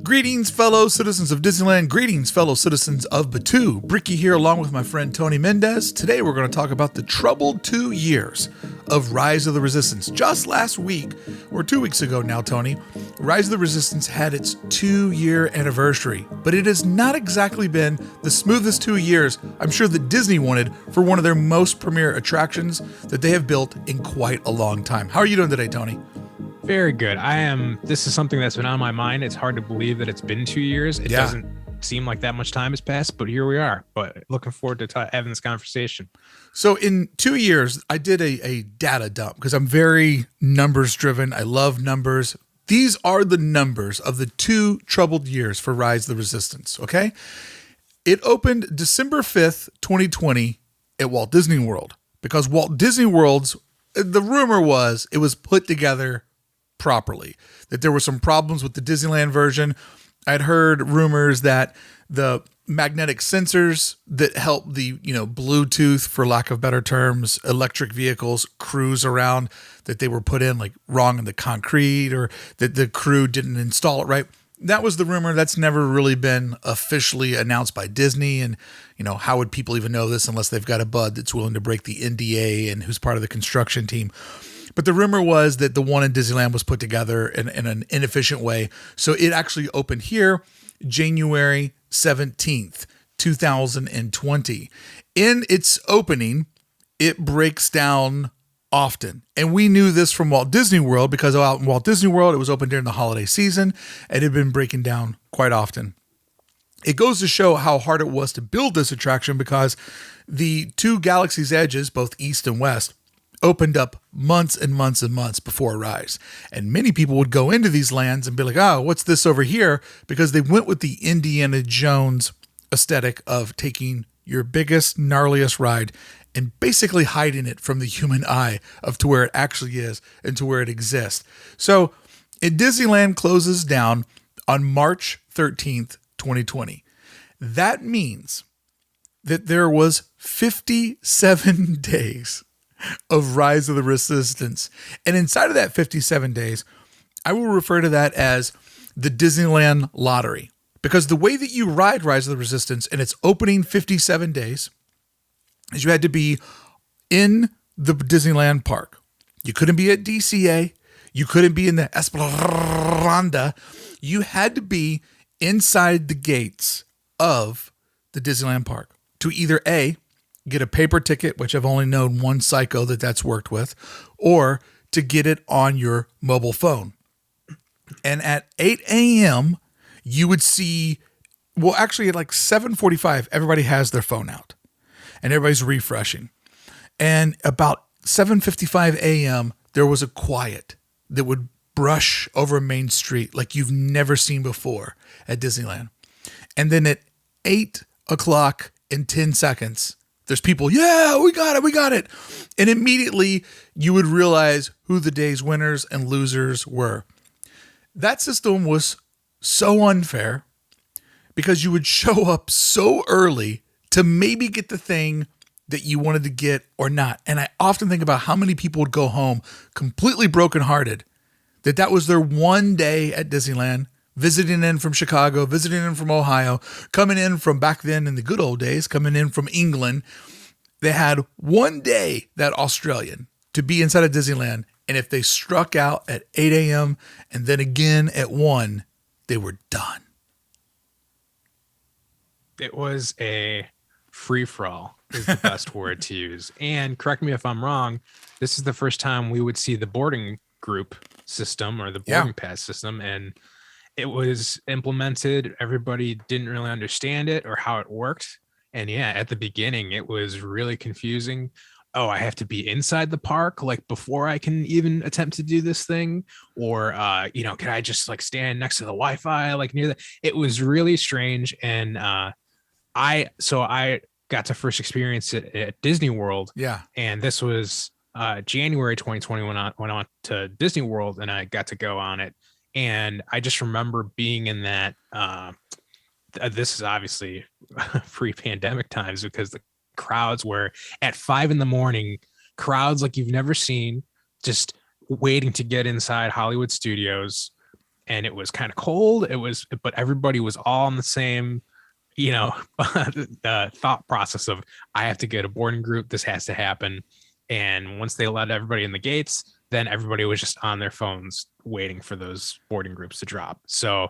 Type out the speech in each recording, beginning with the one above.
Greetings, fellow citizens of Disneyland. Greetings, fellow citizens of Batuu. Bricky here along with my friend Tony Mendez. Today we're going to talk about the troubled 2 years of Rise of the Resistance. Just last week, or 2 weeks ago now, Tony, Rise of the Resistance had its 2-year anniversary. But it has not exactly been the smoothest 2 years I'm sure that Disney wanted for one of their most premier attractions that they have built in quite a long time. How are you doing today, Tony? Very good. This is something that's been on my mind. It's hard to believe that it's been 2 years. It doesn't seem like that much time has passed, but here we are. But looking forward to having this conversation. So in 2 years, I did a data dump because I'm very numbers driven. I love numbers. These are the numbers of the 2 troubled years for Rise of the Resistance, okay? It opened December 5th, 2020 at Walt Disney World because Walt Disney World's, the rumor was it was put together properly, that there were some problems with the Disneyland version. I'd heard rumors that the magnetic sensors that help the, Bluetooth, for lack of better terms, electric vehicles cruise around, that they were put in like wrong in the concrete, or that the crew didn't install it right. That was the rumor. That's never really been officially announced by Disney. And, how would people even know this unless they've got a bud that's willing to break the NDA and who's part of the construction team? But the rumor was that the one in Disneyland was put together in an inefficient way. So it actually opened here January 17th, 2020. In its opening, it breaks down often. And we knew this from Walt Disney World because out in Walt Disney World, it was open during the holiday season and it had been breaking down quite often. It goes to show how hard it was to build this attraction because the 2 Galaxy's Edges, both east and west, opened up months and months and months before Rise. And many people would go into these lands and be like, oh, what's this over here? Because they went with the Indiana Jones aesthetic of taking your biggest, gnarliest ride and basically hiding it from the human eye of to where it actually is and to where it exists. So Disneyland closes down on March 13th, 2020. That means that there was 57 days of Rise of the Resistance. And inside of that 57 days, I will refer to that as the Disneyland Lottery. Because the way that you ride Rise of the Resistance in its opening 57 days is you had to be in the Disneyland park. You couldn't be at DCA. You couldn't be in the Esplanade. You had to be inside the gates of the Disneyland park to either A, get a paper ticket, which I've only known one psycho that's worked with, or to get it on your mobile phone. And at 8 a.m., you would see, well, actually at like 7:45, everybody has their phone out and everybody's refreshing. And about 7:55 a.m., there was a quiet that would brush over Main Street like you've never seen before at Disneyland. And then at 8 o'clock and 10 seconds, there's people, yeah, we got it. And immediately you would realize who the day's winners and losers were. That system was so unfair because you would show up so early to maybe get the thing that you wanted to get or not. And I often think about how many people would go home completely brokenhearted that was their one day at Disneyland, visiting in from Chicago, visiting in from Ohio, coming in from back then in the good old days, coming in from England. They had one day, that Australian, to be inside of Disneyland. And if they struck out at 8 a.m. and then again at 1, they were done. It was a free-for-all is the best word to use. And correct me if I'm wrong, this is the first time we would see the boarding group system or the boarding pass system. And it was implemented. Everybody didn't really understand it or how it worked. And at the beginning, it was really confusing. Oh, I have to be inside the park, like before I can even attempt to do this thing, or, can I just like stand next to the Wi-Fi, like near that? It was really strange. And I got to first experience it at Disney World. Yeah. And this was January 2020 when I went on to Disney World and I got to go on it. And I just remember being in that, this is obviously pre-pandemic times because the crowds were at 5 a.m, crowds like you've never seen, just waiting to get inside Hollywood Studios. and it was kind of cold. But everybody was all in the same, thought process of, I have to get a boarding group. This has to happen. And once they let everybody in the gates, then everybody was just on their phones waiting for those boarding groups to drop. So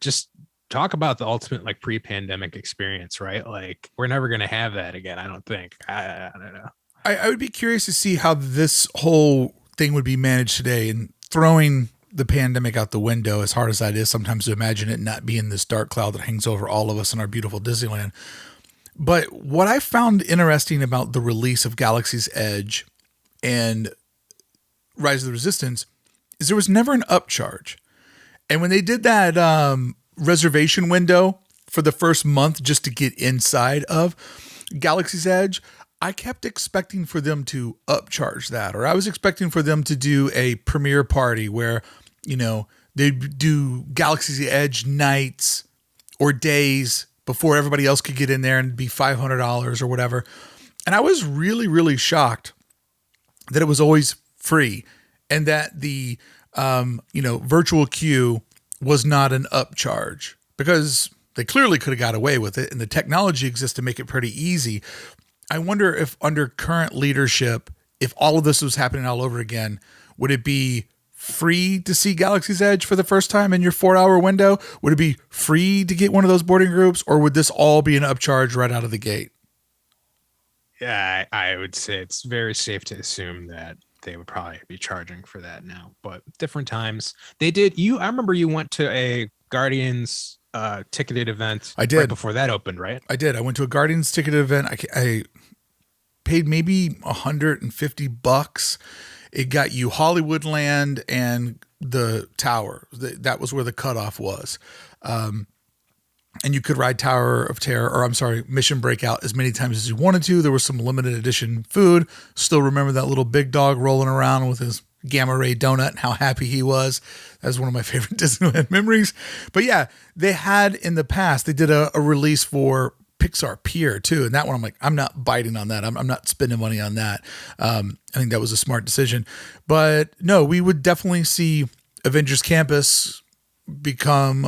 just talk about the ultimate like pre-pandemic experience, right? Like we're never going to have that again. I don't think. I don't know. I would be curious to see how this whole thing would be managed today, and throwing the pandemic out the window, as hard as that is sometimes to imagine it not being this dark cloud that hangs over all of us in our beautiful Disneyland. But what I found interesting about the release of Galaxy's Edge and Rise of the Resistance is there was never an upcharge. And when they did that reservation window for the first month just to get inside of Galaxy's Edge, I kept expecting for them to upcharge that, or I was expecting for them to do a premiere party where, they'd do Galaxy's Edge nights or days before everybody else could get in there and be $500 or whatever. And I was really, really shocked that it was always free and that the, virtual queue was not an upcharge, because they clearly could have got away with it and the technology exists to make it pretty easy. I wonder if under current leadership, if all of this was happening all over again, would it be free to see Galaxy's Edge for the first time in your 4-hour window? Would it be free to get one of those boarding groups, or would this all be an upcharge right out of the gate? Yeah, I would say it's very safe to assume that they would probably be charging for that now, but different times. They did. I remember you went to a Guardians ticketed event. I did. Right before that opened, right? I did. I went to a Guardians ticketed event. I paid maybe $150. It got you Hollywoodland and the Tower. That was where the cutoff was. And you could ride Tower of Terror, or I'm sorry, Mission Breakout as many times as you wanted to. There was some limited edition food. Still remember that little big dog rolling around with his gamma ray donut and how happy he was. That was one of my favorite Disneyland memories. But yeah, they had in the past, they did a release for Pixar Pier too. And that one, I'm like, I'm not biting on that. I'm not spending money on that. I think that was a smart decision. But no, we would definitely see Avengers Campus become,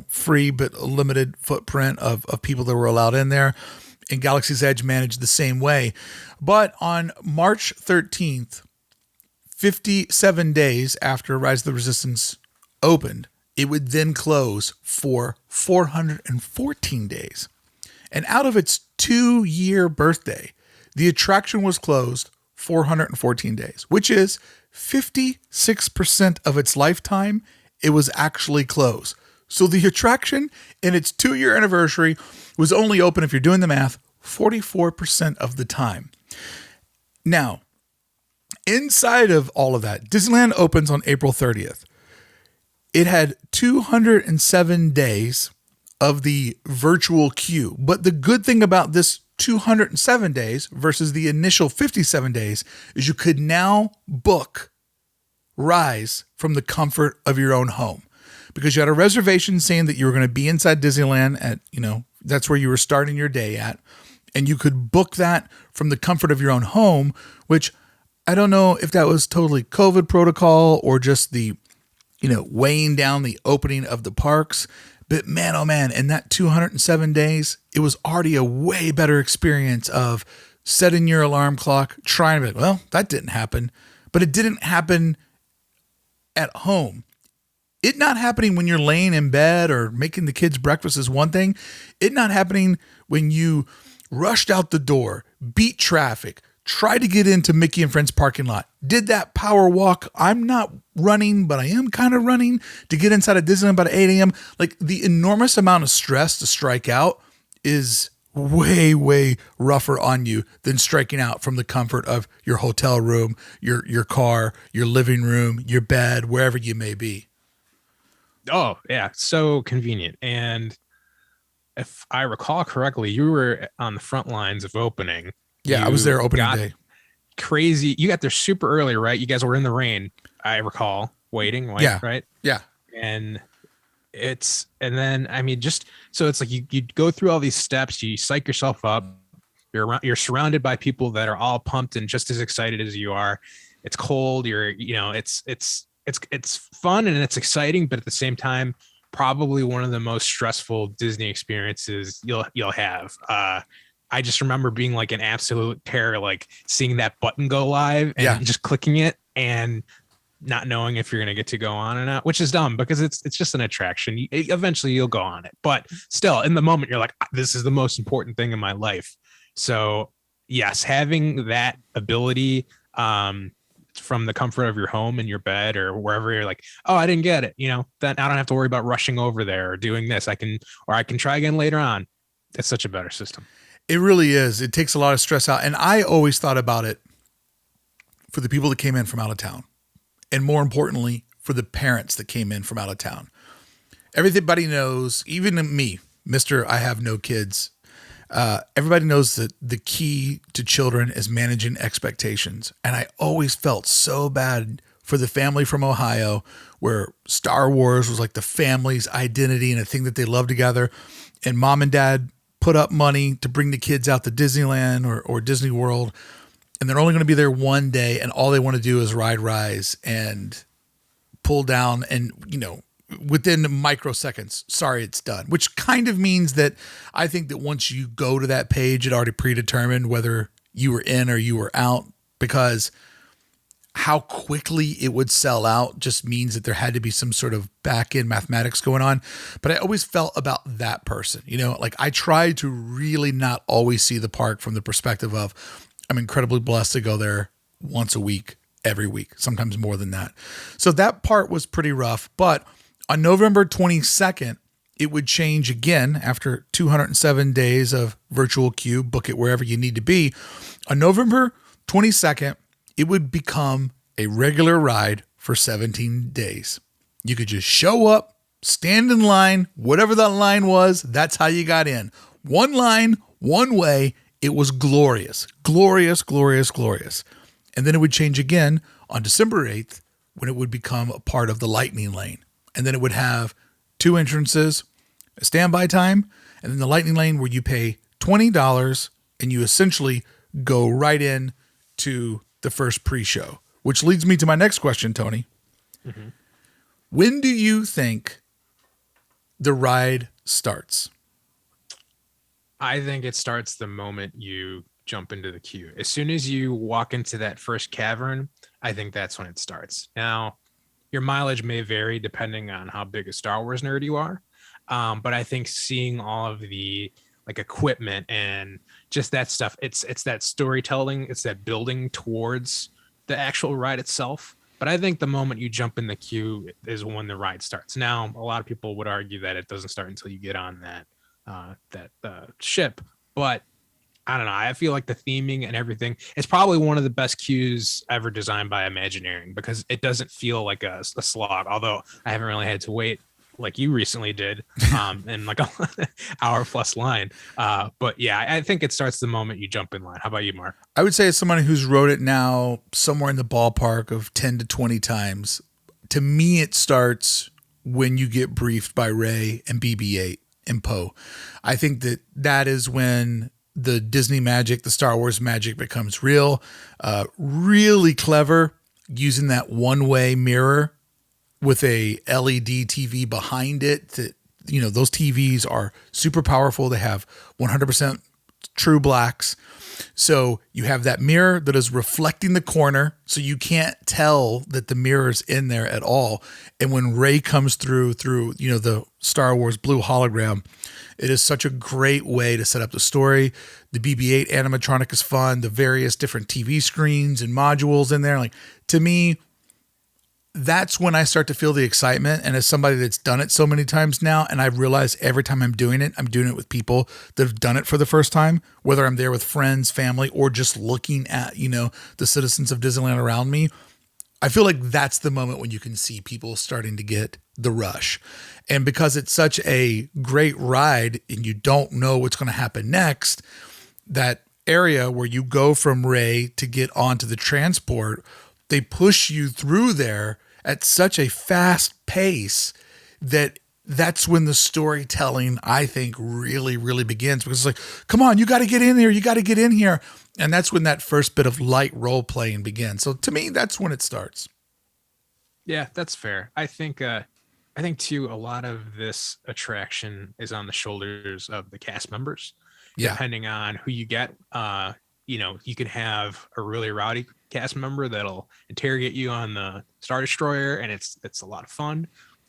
free, but a limited footprint of people that were allowed in there. And Galaxy's Edge managed the same way. But on March 13th, 57 days after Rise of the Resistance opened, it would then close for 414 days. And out of its 2-year birthday, the attraction was closed 414 days, which is 56% of its lifetime. It was actually closed. So the attraction in its 2-year anniversary was only open, if you're doing the math, 44% of the time. Now, inside of all of that, Disneyland opens on April 30th. It had 207 days of the virtual queue. But the good thing about this 207 days versus the initial 57 days is you could now book Rise from the comfort of your own home, because you had a reservation saying that you were going to be inside Disneyland at, that's where you were starting your day at. And you could book that from the comfort of your own home, which I don't know if that was totally COVID protocol or just the, weighing down the opening of the parks. But man, oh man, in that 207 days, it was already a way better experience of setting your alarm clock, trying to be, well, that didn't happen. But it didn't happen at home. It not happening when you're laying in bed or making the kids breakfast is one thing. It not happening when you rushed out the door, beat traffic, tried to get into Mickey and Friends parking lot, did that power walk. I'm not running, but I am kind of running to get inside of Disneyland by 8 a.m. Like, the enormous amount of stress to strike out is way, way rougher on you than striking out from the comfort of your hotel room, your car, your living room, your bed, wherever you may be. Oh, yeah. So convenient. And if I recall correctly, you were on the front lines of opening. Yeah, I was there opening day. Crazy. You got there super early, right? You guys were in the rain, I recall, waiting, right? Yeah. And then, I mean, just so it's like you go through all these steps, you psych yourself up. You're surrounded by people that are all pumped and just as excited as you are. It's cold. It's it's fun and it's exciting, but at the same time, probably one of the most stressful Disney experiences you'll have. I just remember being like an absolute terror, like seeing that button go live and just clicking it and not knowing if you're going to get to go on or not, which is dumb because it's just an attraction. Eventually you'll go on it, but still in the moment you're like, this is the most important thing in my life. So yes, having that ability, from the comfort of your home in your bed or wherever you're like, oh, I didn't get it. Then I don't have to worry about rushing over there or doing this. I can try again later on. It's such a better system. It really is. It takes a lot of stress out. And I always thought about it for the people that came in from out of town. And more importantly, for the parents that came in from out of town. Everybody knows, even me, Mr. I have no kids. Everybody knows that the key to children is managing expectations. And I always felt so bad for the family from Ohio where Star Wars was like the family's identity and a thing that they love together. And mom and dad put up money to bring the kids out to Disneyland or Disney World. And they're only going to be there one day. And all they want to do is ride Rise and pull down and, within microseconds, sorry, it's done, which kind of means that I think that once you go to that page, it already predetermined whether you were in or you were out, because how quickly it would sell out just means that there had to be some sort of back end mathematics going on. But I always felt about that person, like I try to really not always see the park from the perspective of I'm incredibly blessed to go there once a week, every week, sometimes more than that. So that part was pretty rough, but on November 22nd, it would change again after 207 days of virtual queue, book it wherever you need to be. On November 22nd, it would become a regular ride for 17 days. You could just show up, stand in line, whatever that line was, that's how you got in. One line, one way. It was glorious, glorious, glorious, glorious. And then it would change again on December 8th when it would become a part of the Lightning Lane. And then it would have two entrances, a standby time, and then the Lightning Lane where you pay $20 and you essentially go right in to the first pre-show, which leads me to my next question, Tony. Mm-hmm. When do you think the ride starts? I think it starts the moment you jump into the queue. As soon as you walk into that first cavern, I think that's when it starts. Now, your mileage may vary depending on how big a Star Wars nerd you are. But I think seeing all of the equipment and just that stuff, it's that storytelling, it's that building towards the actual ride itself. But I think the moment you jump in the queue is when the ride starts. Now, a lot of people would argue that it doesn't start until you get on that ship. But I don't know. I feel like the theming and everything, it's probably one of the best queues ever designed by Imagineering because it doesn't feel like a slog. Although I haven't really had to wait like you recently did in like an hour plus line. But yeah, I think it starts the moment you jump in line. How about you, Mark? I would say as someone who's rode it now somewhere in the ballpark of 10 to 20 times, to me, it starts when you get briefed by Rey and BB-8 and Poe. I think that is when the Disney magic, the Star Wars magic becomes real, really clever using that one-way mirror with a LED TV behind it. Those TVs are super powerful. They have 100% true blacks. So you have that mirror that is reflecting the corner. So you can't tell that the mirror's in there at all. And when Rey comes through, the Star Wars blue hologram, it is such a great way to set up the story. The BB-8 animatronic is fun. The various different TV screens and modules in there. To me, that's when I start to feel the excitement. And as somebody that's done it so many times now, and I've realized every time I'm doing it with people that have done it for the first time, whether I'm there with friends, family, or just looking at, the citizens of Disneyland around me, I feel like that's the moment when you can see people starting to get the rush. And because it's such a great ride and you don't know what's going to happen next, that area where you go from Rey to get onto the transport, they push you through there at such a fast pace that's when the storytelling, I think, really, really begins. Because it's like, come on, you got to get in here. You got to get in here. And that's when that first bit of light role playing begins. So to me, that's when it starts. Yeah, that's fair. I think too, a lot of this attraction is on the shoulders of the cast members, Yeah. depending on who you get. You know, you can have a really rowdy cast member that'll interrogate you on the Star Destroyer, and it's a lot of fun.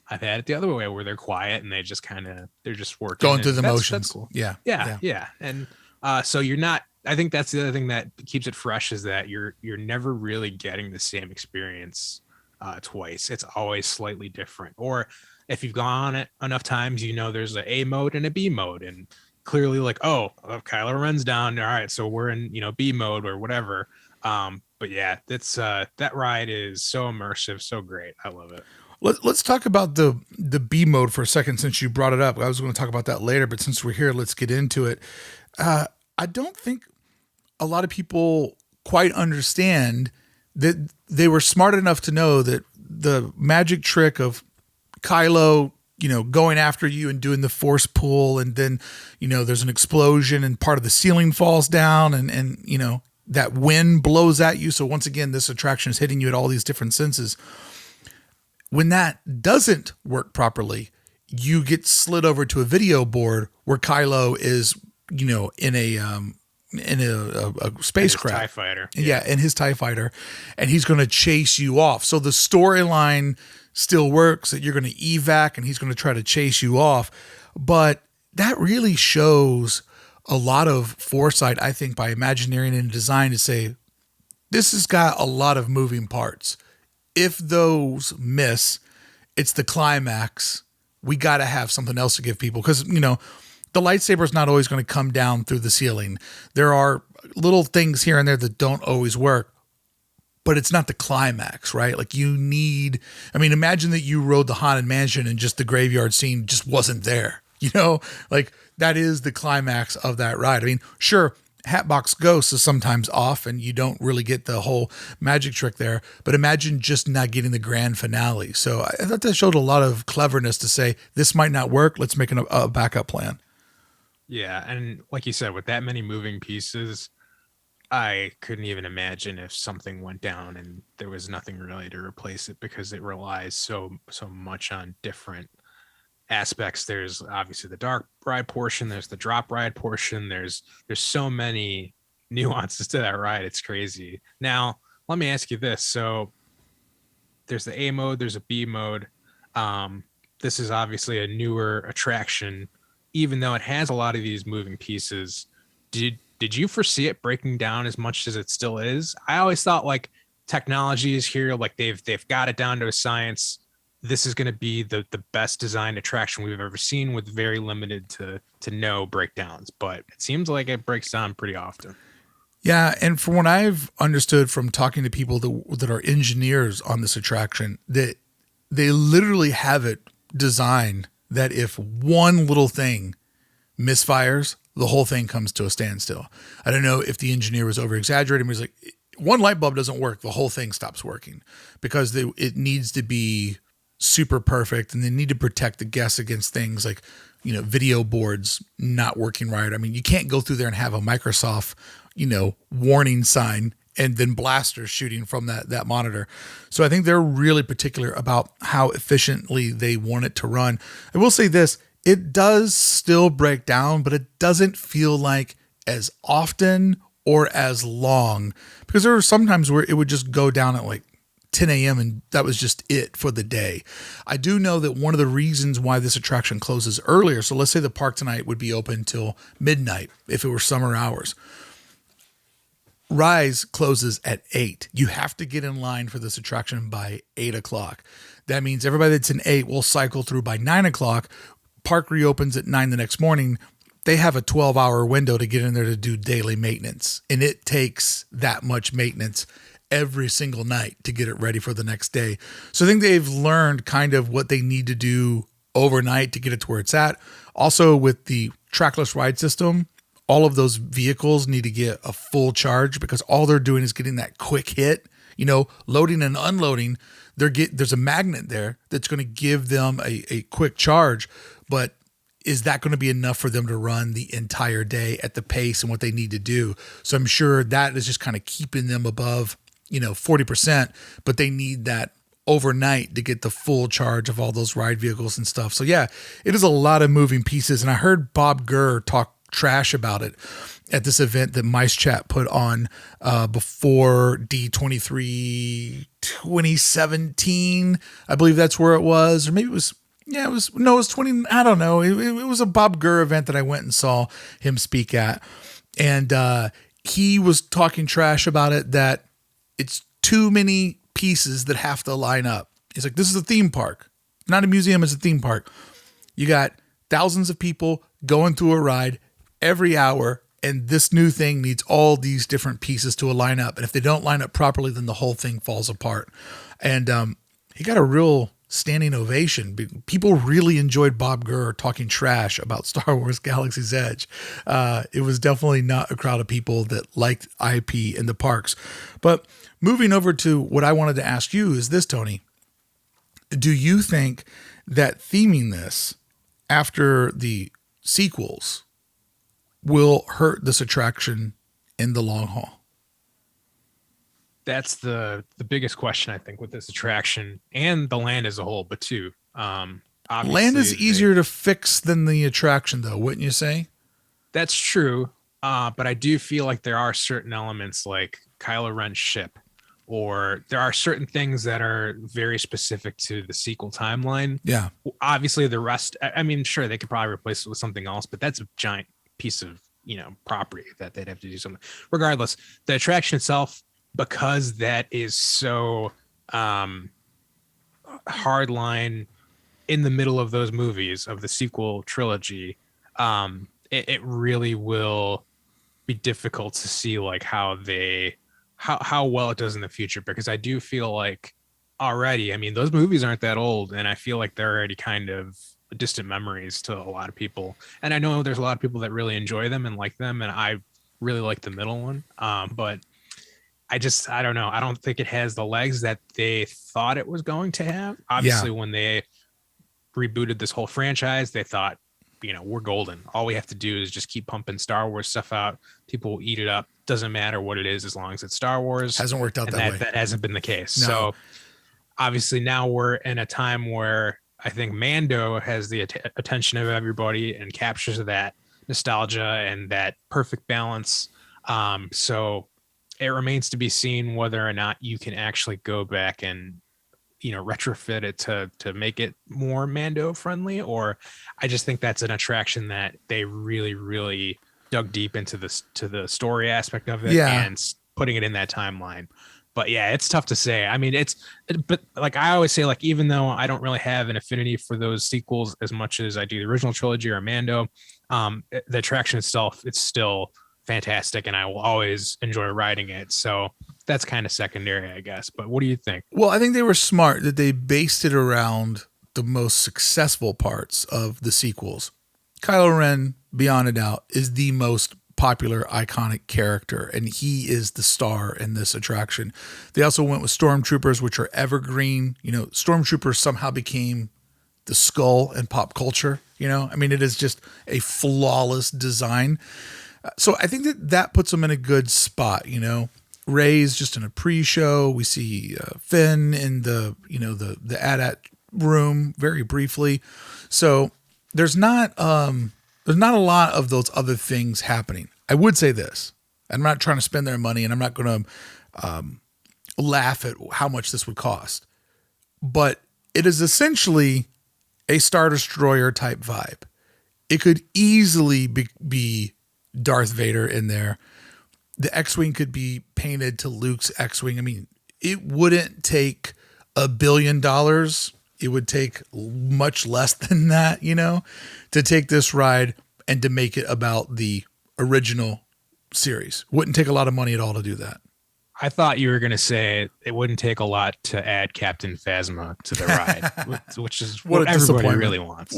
I've had it the other way where they're quiet and they're just working, Going through and the that's motions. cool. Yeah. Yeah, Yeah. yeah. And so you're not, I think that's the other thing that keeps it fresh is that you're never really getting the same experience twice. It's always slightly different. Or if you've gone on it enough times, you know there's a mode and a B mode, and clearly like, oh, Kylo Ren's down. All right, so we're in B mode or whatever. But yeah, that's that ride is so immersive, so great. I love it. Let's talk about the B mode for a second, since you brought it up. I was going to talk about that later, but since we're here, let's get into it. I don't think a lot of people quite understand that they were smart enough to know that the magic trick of Kylo, going after you and doing the force pull, and then, there's an explosion and part of the ceiling falls down, and that wind blows at you. So once again, this attraction is hitting you at all these different senses. When that doesn't work properly, you get slid over to a video board where Kylo is, in a spacecraft, TIE fighter. Yeah, in his TIE fighter, and he's going to chase you off. So the storyline still works that you're going to evac and he's going to try to chase you off. But that really shows a lot of foresight, I think, by Imagineering and design to say, this has got a lot of moving parts. If those miss, it's the climax. We got to have something else to give people, because, the lightsaber is not always going to come down through the ceiling. There are little things here and there that don't always work, but it's not the climax, right? Like imagine that you rode the Haunted Mansion and just the graveyard scene just wasn't there, like that is the climax of that ride. I mean, sure, Hatbox Ghost is sometimes off and you don't really get the whole magic trick there, but imagine just not getting the grand finale. So I thought that showed a lot of cleverness to say, this might not work. Let's make a backup plan. Yeah, and like you said, with that many moving pieces, I couldn't even imagine if something went down and there was nothing really to replace it, because it relies so much on different aspects. There's obviously the dark ride portion, there's the drop ride portion, there's so many nuances to that ride. It's crazy. Now, let me ask you this. So there's the A mode, there's a B mode. This is obviously a newer attraction, even though it has a lot of these moving pieces. Did you foresee it breaking down as much as it still is? I always thought like technology is here, like they've got it down to a science. This is going to be the best designed attraction we've ever seen, with very limited to no breakdowns. But it seems like it breaks down pretty often. Yeah, and from what I've understood from talking to people that are engineers on this attraction, that they literally have it designed that if one little thing misfires, the whole thing comes to a standstill. I don't know if the engineer was over exaggerating. He was like, one light bulb doesn't work, the whole thing stops working, because it needs to be super perfect, and they need to protect the guests against things like, video boards not working right. I mean, you can't go through there and have a Microsoft, warning sign and then blasters shooting from that monitor. So I think they're really particular about how efficiently they want it to run. I will say this, it does still break down, but it doesn't feel like as often or as long, because there were some times where it would just go down at like 10 a.m. and that was just it for the day. I do know that one of the reasons why this attraction closes earlier, so let's say the park tonight would be open till midnight if it were summer hours. Rise closes at 8. You have to get in line for this attraction by 8 o'clock. That means everybody that's in 8 will cycle through by 9 o'clock. Park reopens at 9 the next morning. They have a 12-hour window to get in there to do daily maintenance. And it takes that much maintenance every single night to get it ready for the next day. So I think they've learned kind of what they need to do overnight to get it to where it's at. Also, with the trackless ride system, all of those vehicles need to get a full charge, because all they're doing is getting that quick hit, loading and unloading. There's a magnet there that's going to give them a quick charge, but is that going to be enough for them to run the entire day at the pace and what they need to do? So I'm sure that is just kind of keeping them above, 40%, but they need that overnight to get the full charge of all those ride vehicles and stuff. So yeah, it is a lot of moving pieces. And I heard Bob Gurr talk trash about it at this event that Mice Chat put on before D23 2017. I believe that's where it was, or maybe it was. Yeah, it was 20. I don't know. It was a Bob Gurr event that I went and saw him speak at. And he was talking trash about it, that it's too many pieces that have to line up. He's like, this is a theme park, not a museum, it's a theme park. You got thousands of people going through a ride every hour, and this new thing needs all these different pieces to line up. And if they don't line up properly, then the whole thing falls apart. And he got a real standing ovation. People really enjoyed Bob Gurr talking trash about Star Wars Galaxy's Edge. It was definitely not a crowd of people that liked IP in the parks. But moving over to what I wanted to ask you is this, Tony. Do you think that theming this after the sequels will hurt this attraction in the long haul? That's the biggest question, I think, with this attraction and the land as a whole, Batuu. Land is easier to fix than the attraction, though, wouldn't you say? That's true. But I do feel like there are certain elements like Kylo Ren's ship, or there are certain things that are very specific to the sequel timeline. Yeah. Obviously, the rest, I mean, sure, they could probably replace it with something else, but that's a giant piece of, property that they'd have to do something. Regardless, the attraction itself, because that is so hardline in the middle of those movies of the sequel trilogy, it really will be difficult to see like how well it does in the future, because I do feel like already, I mean, those movies aren't that old, and I feel like they're already kind of distant memories to a lot of people. And I know there's a lot of people that really enjoy them and like them, and I really like the middle one. But I don't know. I don't think it has the legs that they thought it was going to have. Obviously, when they rebooted this whole franchise, they thought, we're golden. All we have to do is just keep pumping Star Wars stuff out. People will eat it up. Doesn't matter what it is as long as it's Star Wars. Hasn't worked out that way. That hasn't been the case. No. So obviously now we're in a time where I think Mando has the attention of everybody and captures that nostalgia and that perfect balance. So it remains to be seen whether or not you can actually go back and retrofit it to make it more Mando friendly, or I just think that's an attraction that they really, really dug deep into the story aspect of it and putting it in that timeline. But yeah, it's tough to say. I mean, but like I always say, like, even though I don't really have an affinity for those sequels as much as I do the original trilogy or Mando, the attraction itself, it's still fantastic, and I will always enjoy riding it. So that's kind of secondary, I guess. But what do you think? Well, I think they were smart that they based it around the most successful parts of the sequels. Kylo Ren, beyond a doubt, is the most popular, iconic character, and he is the star in this attraction. They also went with Stormtroopers, which are evergreen. Stormtroopers somehow became the skull in pop culture. I mean, it is just a flawless design. So I think that puts them in a good spot. Rey's just in a pre-show. We see Finn in the AT-AT room very briefly. So there's not a lot of those other things happening. I would say this: I'm not trying to spend their money, and I'm not going to laugh at how much this would cost, but it is essentially a Star Destroyer type vibe. It could easily be Darth Vader in there. The X-Wing could be painted to Luke's X-Wing. I mean, it wouldn't take $1 billion. It would take much less than that, to take this ride and to make it about the original series. Wouldn't take a lot of money at all to do that. I thought you were going to say it wouldn't take a lot to add Captain Phasma to the ride, which is what everybody really wants.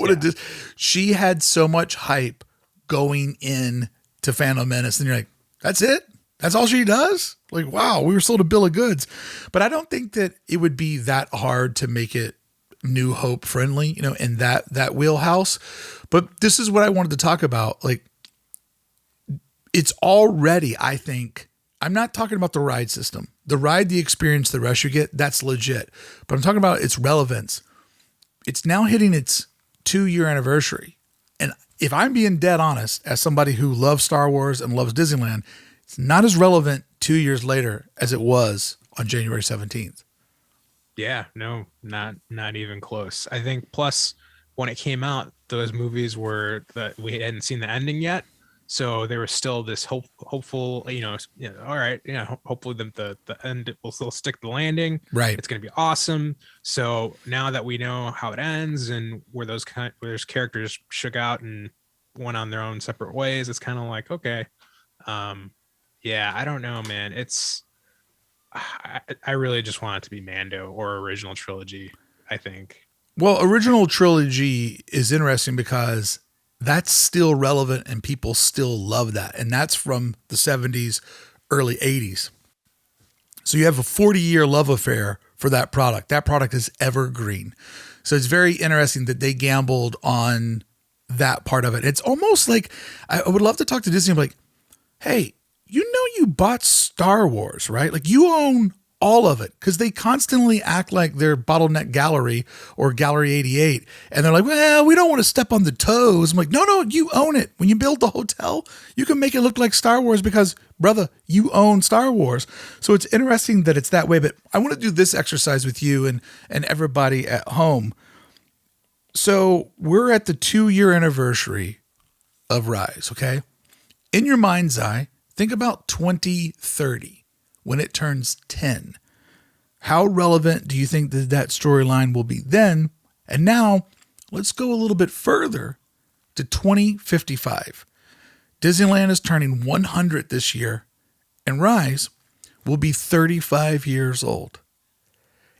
She had so much hype going in to Phantom Menace, and you're like, that's it? That's all she does? Like, wow, we were sold a bill of goods. But I don't think that it would be that hard to make it New Hope friendly, in that wheelhouse. But this is what I wanted to talk about. Like, it's already, I think, I'm not talking about the ride system. The ride, the experience, the rush you get, that's legit. But I'm talking about its relevance. It's now hitting its 2-year anniversary. And if I'm being dead honest, as somebody who loves Star Wars and loves Disneyland, it's not as relevant 2 years later as it was on January 17th. Yeah, no, not even close. I think plus when it came out, those movies were that we hadn't seen the ending yet. So there was still this hopeful, all right, hopefully the end will still stick the landing. Right. It's going to be awesome. So now that we know how it ends and where those characters shook out and went on their own separate ways, it's kind of like, okay, yeah, I don't know, man. I really just want it to be Mando or original trilogy, I think. Well, original trilogy is interesting because that's still relevant and people still love that. And that's from the 70s, early 80s. So you have a 40-year love affair for that product. That product is evergreen. So it's very interesting that they gambled on that part of it. It's almost like I would love to talk to Disney and be like, hey, you bought Star Wars, right? Like you own all of it, because they constantly act like they're Bottleneck Gallery or Gallery 88. And they're like, well, we don't want to step on the toes. I'm like, no, you own it. When you build the hotel, you can make it look like Star Wars because, brother, you own Star Wars. So it's interesting that it's that way. But I want to do this exercise with you and everybody at home. So we're at the 2-year anniversary of Rise, okay? In your mind's eye, think about 2030. When it turns 10, how relevant do you think that storyline will be then? And now let's go a little bit further to 2055. Disneyland is turning 100 this year, and Rise will be 35 years old.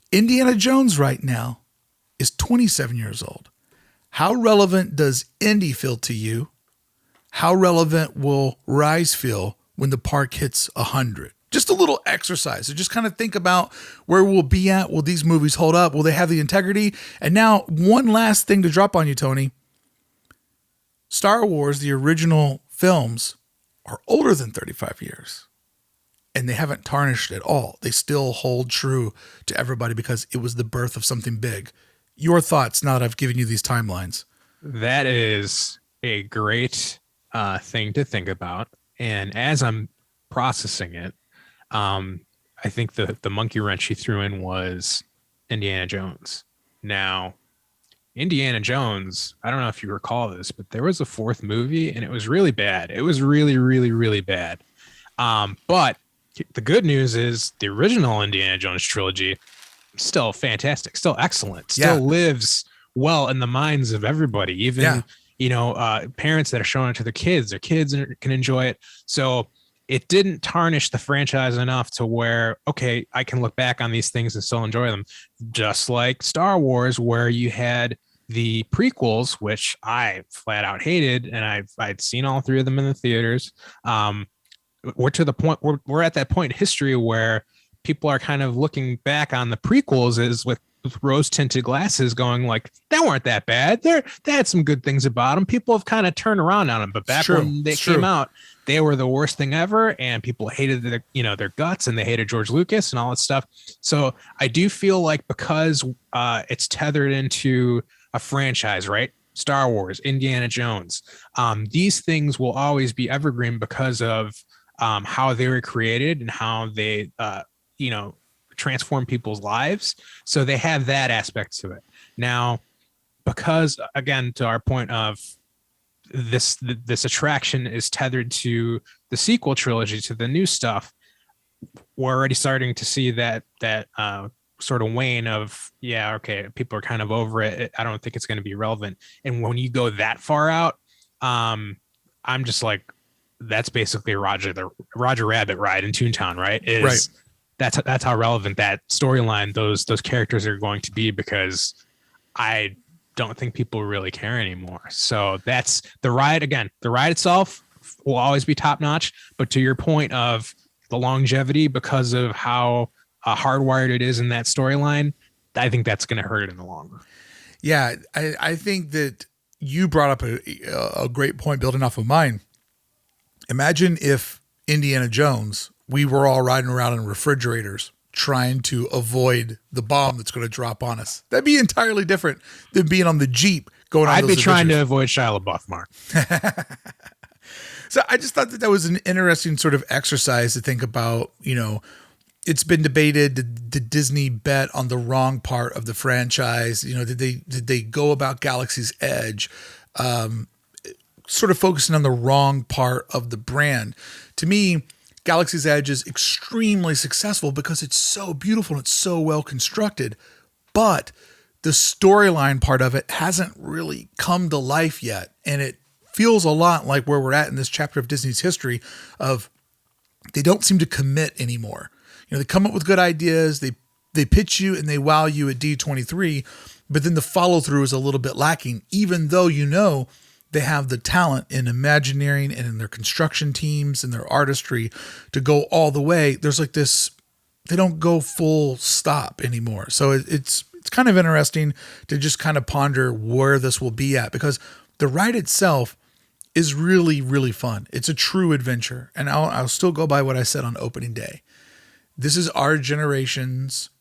Indiana Jones right now is 27 years old. How relevant does Indy feel to you? How relevant will Rise feel when the park hits 100? Just a little exercise. So just kind of think about where we'll be at. Will these movies hold up? Will they have the integrity? And now one last thing to drop on you, Tony. Star Wars, the original films, are older than 35 years. And they haven't tarnished at all. They still hold true to everybody because it was the birth of something big. Your thoughts now that I've given you these timelines? That is a great thing to think about. And as I'm processing it, I think the monkey wrench he threw in was Indiana Jones. Now, Indiana Jones, I don't know if you recall this, but there was a 4th movie and it was really bad. It was really, really, really bad. But the good news is the original Indiana Jones trilogy, still fantastic, still excellent, still lives well in the minds of everybody, even, parents that are showing it to their kids can enjoy it. So it didn't tarnish the franchise enough to where, okay, I can look back on these things and still enjoy them. Just like Star Wars, where you had the prequels, which I flat out hated, and I'd seen all 3 of them in the theaters. We're to the point, we're at that point in history where people are kind of looking back on the prequels as with rose tinted glasses going like, they weren't that bad. They had some good things about them. People have kind of turned around on them, but back when they came out, they were the worst thing ever. And people hated their guts, and they hated George Lucas and all that stuff. So I do feel like because it's tethered into a franchise, right? Star Wars, Indiana Jones, these things will always be evergreen because of how they were created and how they, transform people's lives. So they have that aspect to it. Now, because again, to our point of this attraction is tethered to the sequel trilogy, to the new stuff, we're already starting to see that sort of wane of, people are kind of over it. I don't think it's going to be relevant. And when you go that far out, I'm just like, that's basically Roger Rabbit ride in Toontown, right? Right. That's how relevant that storyline, those characters are going to be, because I don't think people really care anymore. So that's the ride. Again, the ride itself will always be top notch, but to your point of the longevity, because of how hardwired it is in that storyline, I think that's going to hurt it in the long run. Yeah, I think that you brought up a great point building off of mine. Imagine if Indiana Jones, we were all riding around in refrigerators trying to avoid the bomb that's going to drop on us. That'd be entirely different than being on the Jeep going on I'd those be trying to adventures. avoid Shia LaBeouf, Mark. So I just thought that was an interesting sort of exercise to think about. It's been debated, did Disney bet on the wrong part of the franchise? Did they go about Galaxy's Edge, sort of focusing on the wrong part of the brand? To me, Galaxy's Edge is extremely successful because it's so beautiful and it's so well constructed, but the storyline part of it hasn't really come to life yet. And it feels a lot like where we're at in this chapter of Disney's history of they don't seem to commit anymore. They come up with good ideas. They pitch you and they wow you at D23, but then the follow through is a little bit lacking, even though they have the talent in Imagineering and in their construction teams and their artistry to go all the way. There's like this, they don't go full stop anymore. So it's kind of interesting to just kind of ponder where this will be at, because the ride itself is really, really fun. It's a true adventure. And I'll still go by what I said on opening day. This is our generation's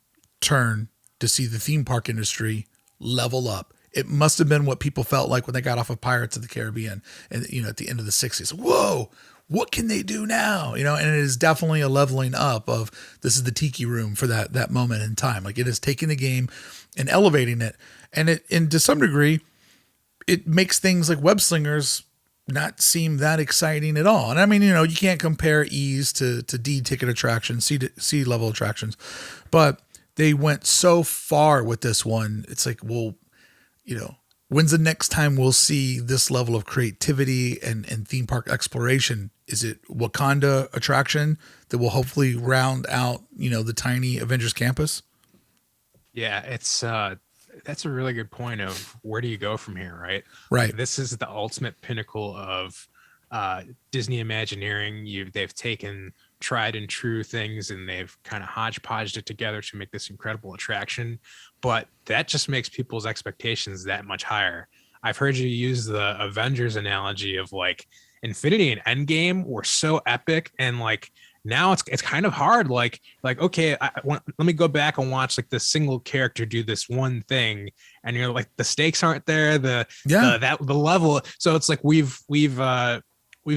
turn to see the theme park industry level up. It must have been what people felt like when they got off of Pirates of the Caribbean and, at the end of the 60s. Whoa, what can they do now? And it is definitely a leveling up of this is the tiki room for that moment in time. Like, it is taking the game and elevating it. And to some degree, it makes things like Web Slingers not seem that exciting at all. And I mean, you can't compare E's to D ticket attractions, C level attractions, but they went so far with this one. It's like, well, when's the next time we'll see this level of creativity and theme park exploration? Is it Wakanda attraction that will hopefully round out, the tiny Avengers campus? Yeah, it's that's a really good point of where do you go from here, right? Right. Like, this is the ultimate pinnacle of Disney Imagineering. They've taken tried and true things and they've kind of hodgepodged it together to make this incredible attraction. But that just makes people's expectations that much higher. I've heard you use the Avengers analogy of like Infinity and Endgame were so epic, and like now it's kind of hard. Like okay, let me go back and watch like this single character do this one thing, and you're like, the stakes aren't there, the level. So it's like we've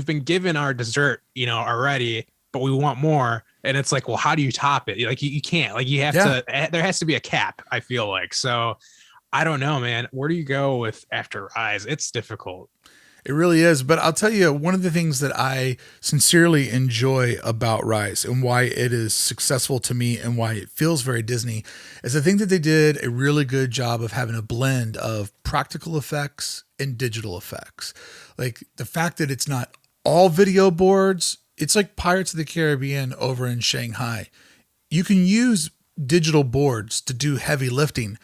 been given our dessert, already, but we want more. And it's like, well, how do you top it? Like you can't. Like you have to. There has to be a cap, I feel like. So I don't know, man. Where do you go with after Rise? It's difficult. It really is. But I'll tell you, one of the things that I sincerely enjoy about Rise and why it is successful to me and why it feels very Disney is I think that they did a really good job of having a blend of practical effects and digital effects. Like the fact that it's not all video boards, it's like Pirates of the Caribbean over in Shanghai. You can use digital boards to do heavy lifting,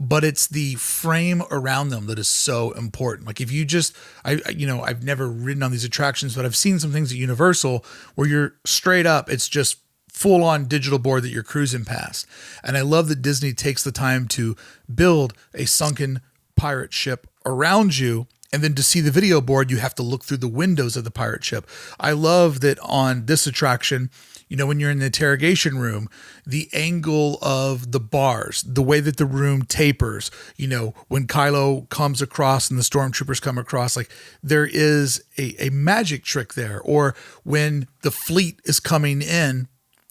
but it's the frame around them that is so important. Like if you just, I've never ridden on these attractions, but I've seen some things at Universal where you're straight up, it's just full on digital board that you're cruising past. And I love that Disney takes the time to build a sunken pirate ship around you. And then to see the video board, you have to look through the windows of the pirate ship. I love that on this attraction, when you're in the interrogation room, the angle of the bars, the way that the room tapers, when Kylo comes across and the stormtroopers come across, like there is a magic trick there. Or when the fleet is coming in,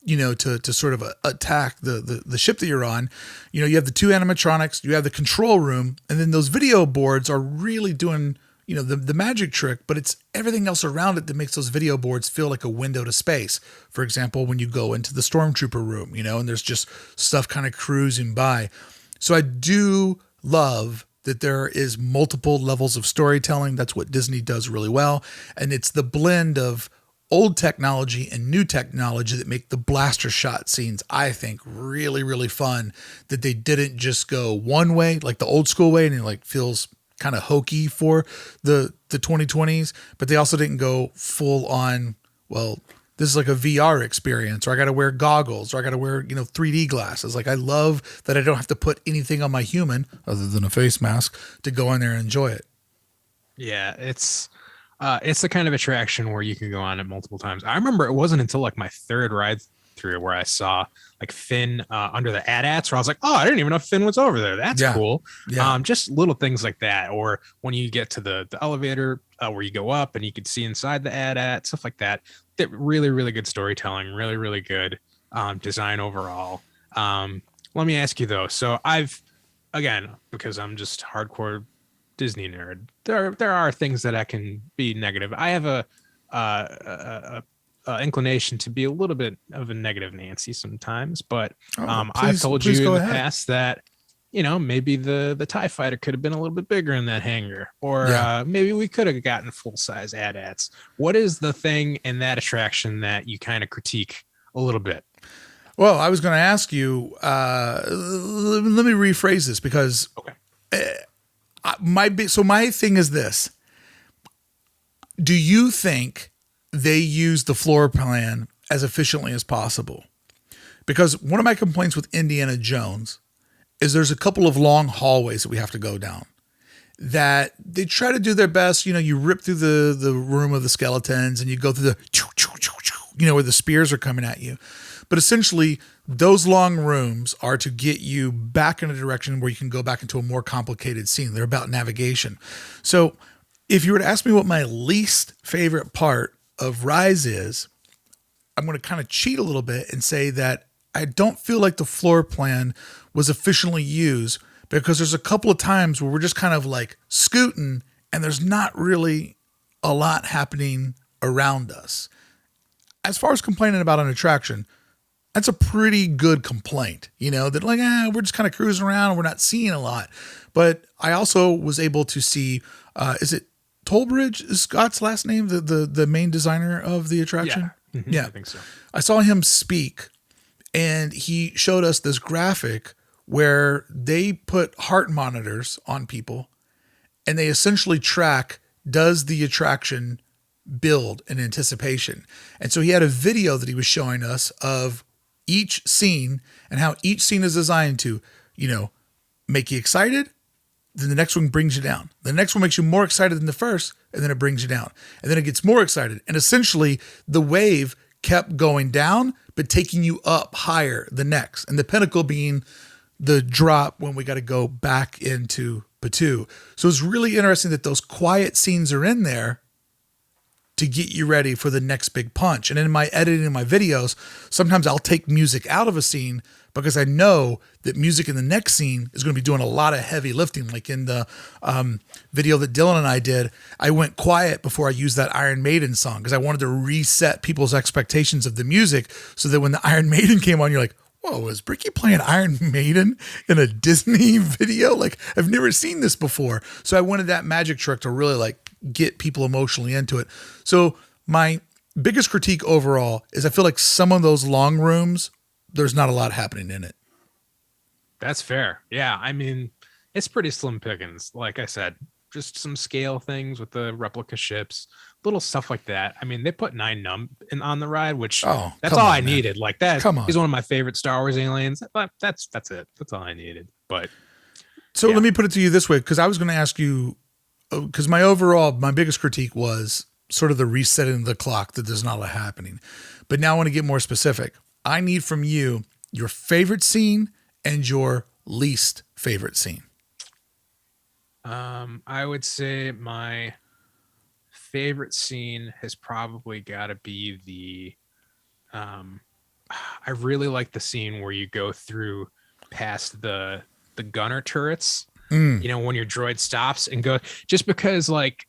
to sort of attack the ship that you're on, you have the two animatronics, you have the control room, and then those video boards are really doing, the magic trick, but it's everything else around it that makes those video boards feel like a window to space. For example, when you go into the stormtrooper room, and there's just stuff kind of cruising by. So I do love that there is multiple levels of storytelling. That's what Disney does really well. And it's the blend of old technology and new technology that make the blaster shot scenes, I think, really, really fun, that they didn't just go one way, like the old school way, and it like feels kind of hokey for the 2020s, but they also didn't go full on, well, this is like a VR experience, or I got to wear goggles, or I got to wear, 3D glasses. Like I love that I don't have to put anything on my human other than a face mask to go in there and enjoy it. Yeah, it's It's the kind of attraction where you can go on it multiple times. I remember it wasn't until like my third ride through where I saw like Finn under the AT-ATs, where I was like, oh, I didn't even know Finn was over there. That's Yeah. cool. Yeah. Just little things like that. Or when you get to the elevator where you go up and you can see inside the AT-AT, stuff like that. That really, really good storytelling, really, really good design overall. Let me ask you though. So again, because I'm just hardcore Disney nerd, there are things that I can be negative. I have a inclination to be a little bit of a negative Nancy sometimes, but I've told you in the past that maybe the TIE fighter could have been a little bit bigger in that hangar, or maybe we could have gotten full size AT-ATs. What is the thing in that attraction that you kind of critique a little bit? Well, I was going to ask you, let me rephrase this because my thing is this. Do you think they use the floor plan as efficiently as possible? Because one of my complaints with Indiana Jones is there's a couple of long hallways that we have to go down that they try to do their best. You rip through the room of the skeletons and you go through where the spears are coming at you. But essentially, those long rooms are to get you back in a direction where you can go back into a more complicated scene. They're about navigation. So if you were to ask me what my least favorite part of Rise is, I'm going to kind of cheat a little bit and say that I don't feel like the floor plan was efficiently used, because there's a couple of times where we're just kind of like scooting and there's not really a lot happening around us. As far as complaining about an attraction, that's a pretty good complaint, that like, we're just kind of cruising around and we're not seeing a lot. But I also was able to see, is it Tollbridge is Scott's last name, the main designer of the attraction? Yeah. Mm-hmm. Yeah. I think so. I saw him speak and he showed us this graphic where they put heart monitors on people and they essentially track, does the attraction build in anticipation? And so he had a video that he was showing us of each scene and how each scene is designed to, make you excited. Then the next one brings you down. The next one makes you more excited than the first, and then it brings you down. And then it gets more excited. And essentially the wave kept going down, but taking you up higher the next. And the pinnacle being the drop when we got to go back into Batuu. So it's really interesting that those quiet scenes are in there to get you ready for the next big punch. And in my editing in my videos, sometimes I'll take music out of a scene because I know that music in the next scene is going to be doing a lot of heavy lifting. Like in the video that Dylan and I did, I went quiet before I used that Iron Maiden song because I wanted to reset people's expectations of the music so that when the Iron Maiden came on, you're like, whoa, is Bricky playing Iron Maiden in a Disney video? Like, I've never seen this before. So I wanted that magic trick to really like get people emotionally into it. So my biggest critique overall is I feel like some of those long rooms, there's not a lot happening in it. That's fair. Yeah. I mean, it's pretty slim pickings. Like I said, just some scale things with the replica ships, little stuff like that. I mean, they put 9 on the ride, which that's all I needed. Like that is one of my favorite Star Wars aliens. But that's it. That's all I needed. But so let me put it to you this way, because I was going to ask you, because my biggest critique was sort of the resetting of the clock, that there's not a lot happening. But now I want to get more specific. I need from you your favorite scene and your least favorite scene. I would say my favorite scene has probably got to be I really like the scene where you go through past the gunner turrets, when your droid stops and go, just because like,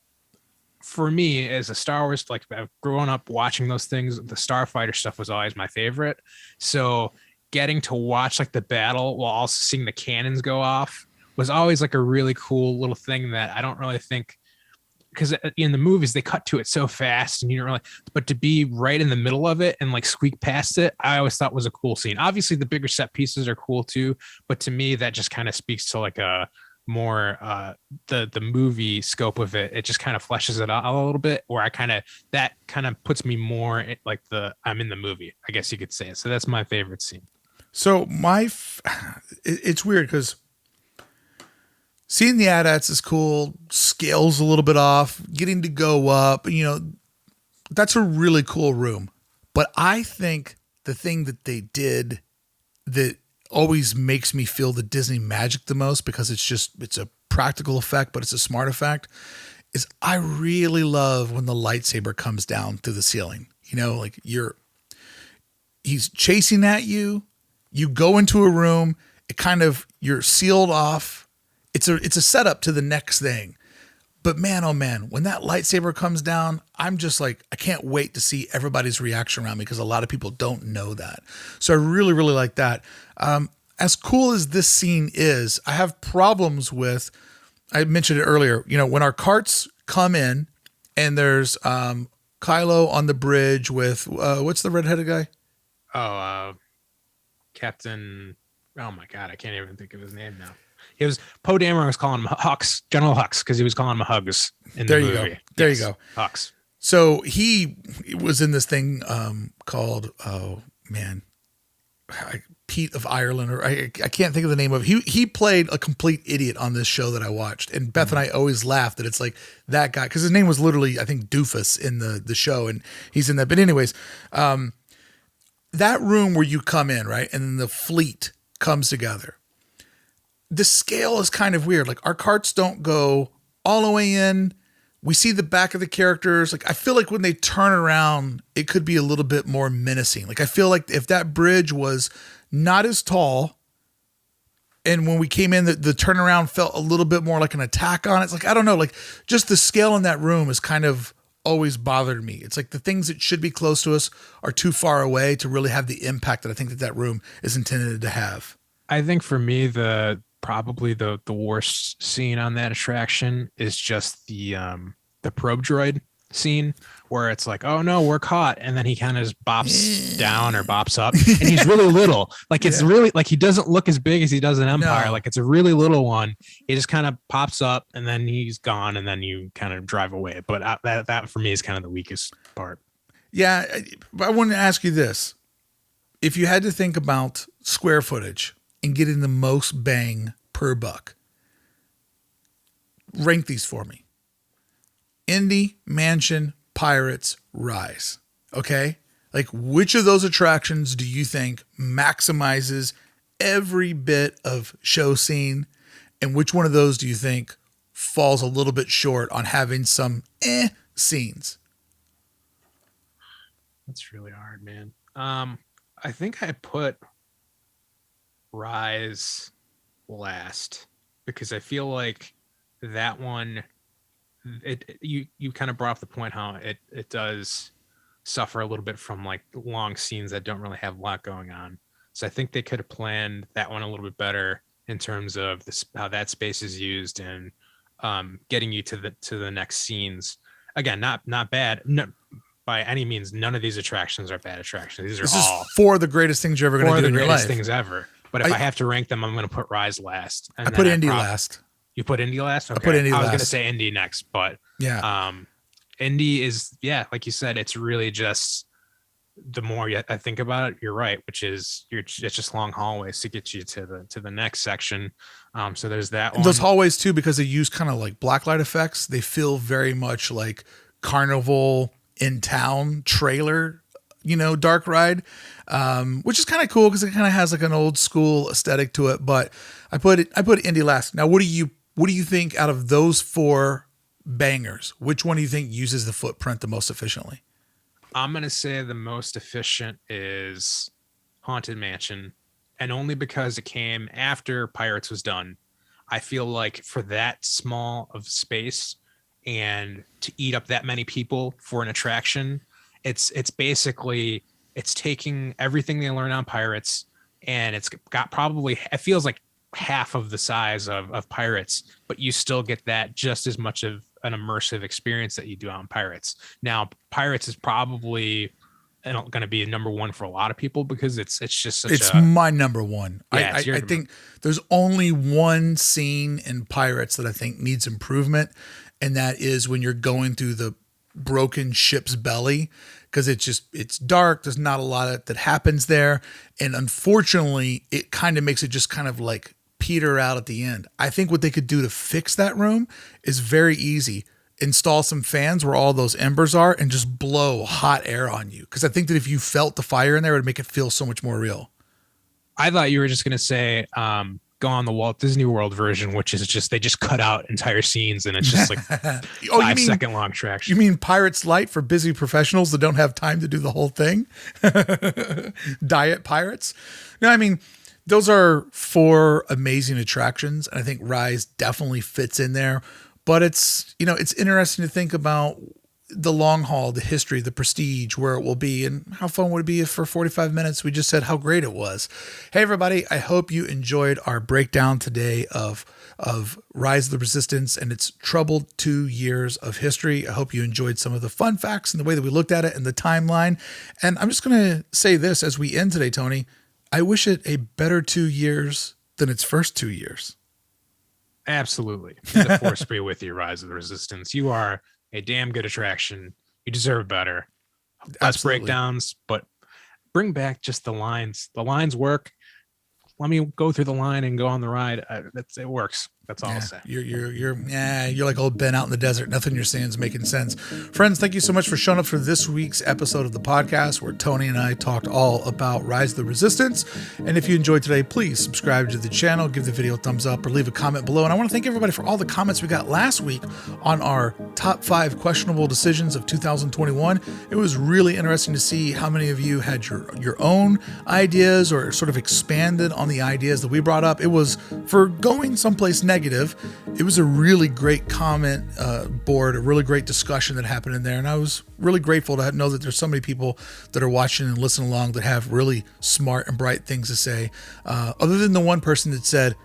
for me as a Star Wars, like growing up watching those things, the Starfighter stuff was always my favorite. So getting to watch like the battle while also seeing the cannons go off was always like a really cool little thing that I don't really think, because in the movies they cut to it so fast and you don't really, but to be right in the middle of it and like squeak past it, I always thought was a cool scene. Obviously the bigger set pieces are cool too, but to me that just kind of speaks to like a more the movie scope of it. It just kind of fleshes it out a little bit, where that kind of puts me more like I'm in the movie, I guess you could say. So that's my favorite scene. So it's weird because Seeing the AT-ATs is cool. Scale's a little bit off. Getting to go up, that's a really cool room. But I think the thing that they did that always makes me feel the Disney magic the most, because it's a practical effect, but it's a smart effect, is I really love when the lightsaber comes down through the ceiling. Like he's chasing at you. You go into a room. You're sealed off. It's a setup to the next thing. But man, oh man, when that lightsaber comes down, I'm just like, I can't wait to see everybody's reaction around me, because a lot of people don't know that. So I really, really like that. As cool as this scene is, I have problems with, I mentioned it earlier, when our carts come in and there's Kylo on the bridge with, what's the redheaded guy? Captain, oh my God, I can't even think of his name now. It was Poe Dameron was calling him Hux, General Hux, because he was calling him Hugs in the movie. There you go. Hux. So he was in this thing called, oh man, Pete of Ireland, or I can't think of the name of it. He played a complete idiot on this show that I watched, and Beth and I always laughed that it's like that guy, because his name was literally, I think, Doofus in the show, and he's in that. But anyways, that room where you come in, right, and then the fleet comes together. The scale is kind of weird. Like, our carts don't go all the way in. We see the back of the characters. Like, I feel like when they turn around, it could be a little bit more menacing. Like, I feel like if that bridge was not as tall, and when we came in, the turnaround felt a little bit more like an attack on it. It's like, I don't know, like, just the scale in that room has kind of always bothered me. It's like the things that should be close to us are too far away to really have the impact that I think that room is intended to have. I think for me, probably the worst scene on that attraction is just the probe droid scene, where it's like, oh no, we're caught, and then he kind of just bops down or bops up, and he's really little. Like, it's really like, he doesn't look as big as he does in Empire. No. Like, it's a really little one. He just kind of pops up, and then he's gone, and then you kind of drive away. But that for me is kind of the weakest part. Yeah, I want to ask you this: if you had to think about square footage and getting the most bang per buck, rank these for me. Indy, Mansion, Pirates, Rise. Okay? Like, which of those attractions do you think maximizes every bit of show scene? And which one of those do you think falls a little bit short on having some scenes? That's really hard, man. I think I put Rise last, because I feel like that one, you kind of brought up the point how it does suffer a little bit from like long scenes that don't really have a lot going on. So I think they could have planned that one a little bit better in terms of how that space is used, and getting you to the next scenes. Again, not bad. No, by any means, none of these attractions are bad attractions. This is four of the greatest things you're ever going to do in your life. Four of the greatest things ever. But if I have to rank them, I'm going to put Rise last. And I put Indy last. You put Indy last? Okay. I put Indy last. I was going to say Indy next, but yeah. Indy is, like you said, it's really just, the more I think about it, you're right, which is it's just long hallways to get you to the next section. So there's that one. Those hallways too, because they use kind of like blacklight effects, they feel very much like Carnival in Town trailer, dark ride, which is kind of cool because it kind of has like an old school aesthetic to it. But I put Indy last. Now, what do you think out of those four bangers? Which one do you think uses the footprint the most efficiently? I'm gonna say the most efficient is Haunted Mansion, and only because it came after Pirates was done. I feel like for that small of space and to eat up that many people for an attraction, it's basically, it's taking everything they learned on Pirates, and it's got probably, it feels like half of the size of Pirates, but you still get that just as much of an immersive experience that you do on Pirates. Now, Pirates is probably going to be number one for a lot of people because it's just such my number one. Yeah, I think there's only one scene in Pirates that I think needs improvement, and that is when you're going through the broken ship's belly, because it's dark. There's not a lot that happens there, and unfortunately, it kind of makes it just kind of like peter out at the end. I think what they could do to fix that room is very easy. Install some fans where all those embers are and just blow hot air on you. Because I think that if you felt the fire in there, it would make it feel so much more real. I thought you were just going to say go on the Walt Disney World version, which is just they just cut out entire scenes and it's just like 5-second long tracks. You mean Pirates Light for busy professionals that don't have time to do the whole thing? Diet pirates? No, I mean, those are 4 amazing attractions. And I think Rise definitely fits in there. But it's, you know, it's interesting to think about the long haul, the history, the prestige, where it will be, and how fun would it be if for 45 minutes we just said how great it was. Hey, everybody, I hope you enjoyed our breakdown today of Rise of the Resistance and its troubled 2 years of history. I hope you enjoyed some of the fun facts and the way that we looked at it and the timeline. And I'm just going to say this as we end today, Tony. I wish it a better 2 years than its first 2 years. Absolutely. May the force be with you, Rise of the Resistance. You are a damn good attraction. You deserve better. Less breakdowns, but bring back just the lines. The lines work. Let me go through the line and go on the ride. It works. That's all I'll say. You're like old Ben out in the desert. Nothing you're saying is making sense. Friends, thank you so much for showing up for this week's episode of the podcast where Tony and I talked all about Rise of the Resistance. And if you enjoyed today, please subscribe to the channel, give the video a thumbs up, or leave a comment below. And I want to thank everybody for all the comments we got last week on our top 5 questionable decisions of 2021. It was really interesting to see how many of you had your own ideas or sort of expanded on the ideas that we brought up. It was, for going someplace negative, it was a really great comment board, a really great discussion that happened in there. And I was really grateful to know that there's so many people that are watching and listening along that have really smart and bright things to say. Other than the one person that said,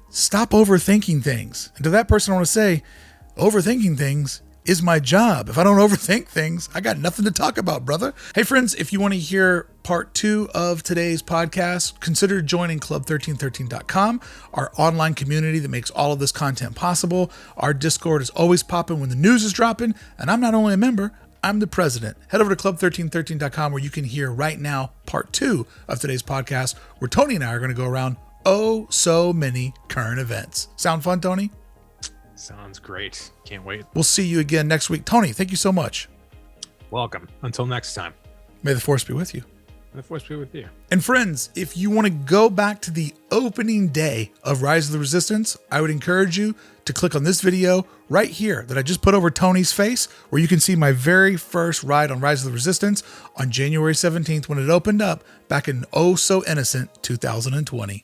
stop overthinking things. And to that person, I want to say, overthinking things is my job. If I don't overthink things, I got nothing to talk about, brother. Hey, friends, if you want to hear part 2 of today's podcast, consider joining club1313.com, our online community that makes all of this content possible. Our Discord is always popping when the news is dropping, and I'm not only a member, I'm the president. Head over to club1313.com where you can hear right now part 2 of today's podcast, where Tony and I are going to go around so many current events. Sound fun, Tony? Sounds great. Can't wait. We'll see you again next week. Tony, thank you so much. Welcome. Until next time. May the force be with you. May the force be with you. And friends, if you want to go back to the opening day of Rise of the Resistance, I would encourage you to click on this video right here that I just put over Tony's face, where you can see my very first ride on Rise of the Resistance on January 17th when it opened up back in oh so innocent 2020.